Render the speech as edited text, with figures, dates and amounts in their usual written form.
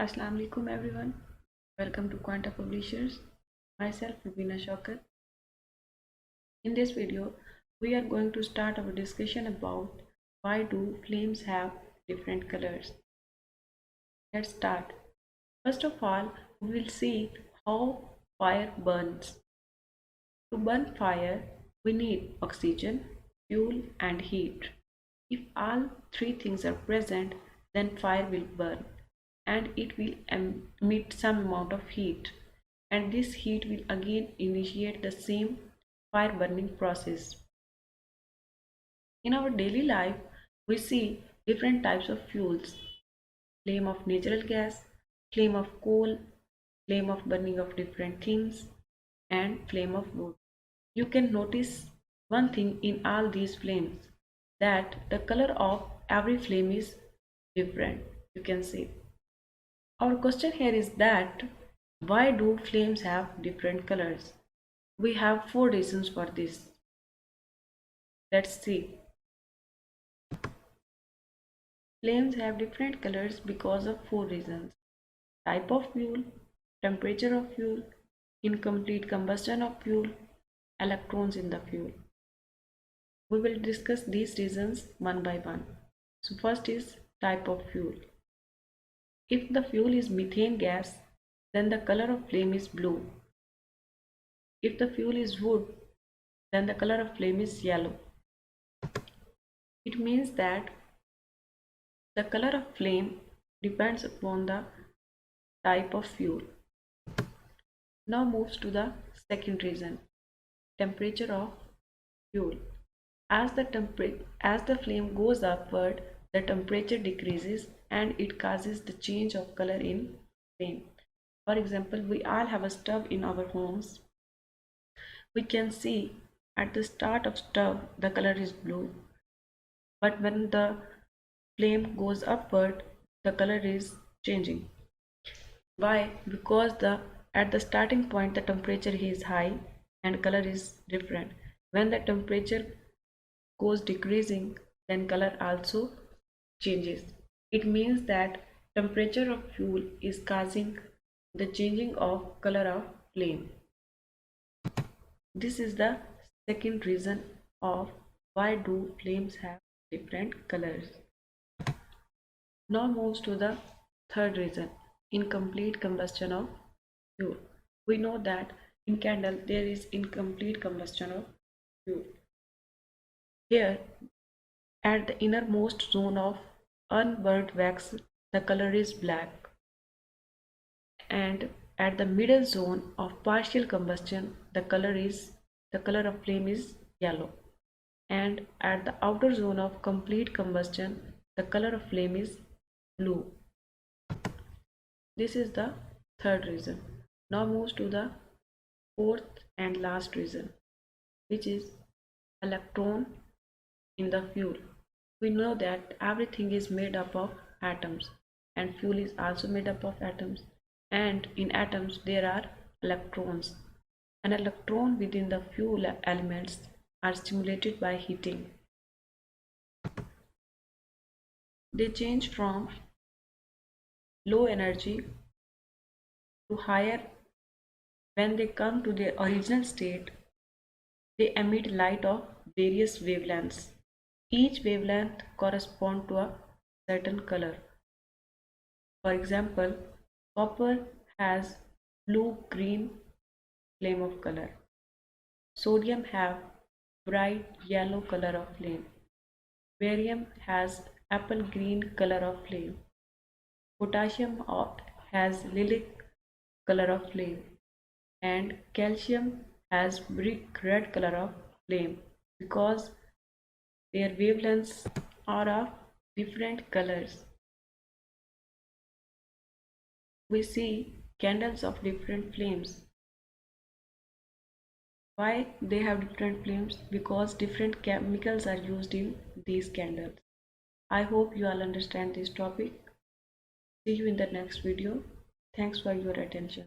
Assalamu alaikum everyone. Welcome to Quanta Publishers. Myself Rubina Shaukat. In this video, we are going to start our discussion about why do flames have different colors. Let's start. First of all, we will see how fire burns. To burn fire, we need oxygen, fuel and heat. If all three things are present, then fire will burn and it will emit some amount of heat, and this heat will again initiate the same fire burning process. In our daily life, we see different types of fuels: flame of natural gas, flame of coal, flame of burning of different things, and flame of wood. You can notice one thing in all these flames, that the color of every flame is different. You can see. Our question here is that why do flames have different colors? We have four reasons for this. Let's see. Flames have different colors because of four reasons: type of fuel, temperature of fuel, incomplete combustion of fuel, electrons in the fuel. We will discuss these reasons one by one. So first is type of fuel. If the fuel is methane gas, then the color of flame is blue. If the fuel is wood, then the color of flame is yellow. It means that the color of flame depends upon the type of fuel. Now moves to the second reason, temperature of fuel. As the flame goes upward, the temperature decreases and it causes the change of color in flame. For example, we all have a stove in our homes. We can see at the start of stove the color is blue, but when the flame goes upward, the color is changing. Why? Because at the starting point the temperature is high and color is different. When the temperature goes decreasing, then color also changes. It means that temperature of fuel is causing the changing of color of flame. This is the second reason of why do flames have different colors. Now moves to the third reason, incomplete combustion of fuel. We know that in candle there is incomplete combustion of fuel. Here, at the innermost zone of unburnt wax, the color is black, and at the middle zone of partial combustion, the color of flame is yellow, and at the outer zone of complete combustion, the color of flame is blue. This is the third reason. Now moves to the fourth and last reason, which is electron in the fuel. We know that everything is made up of atoms, and fuel is also made up of atoms, and in atoms there are electrons. An electron within the fuel elements are stimulated by heating. They change from low energy to higher. When they come to their original state, they emit light of various wavelengths. Each wavelength corresponds to a certain color. For example, copper has blue-green flame of color. Sodium have bright yellow color of flame. Barium has apple green color of flame. Potassium has lilac color of flame, and calcium has brick red color of flame because their wavelengths are of different colors. We see candles of different flames. Why they have different flames? Because different chemicals are used in these candles. I hope you all understand this topic. See you in the next video. Thanks for your attention.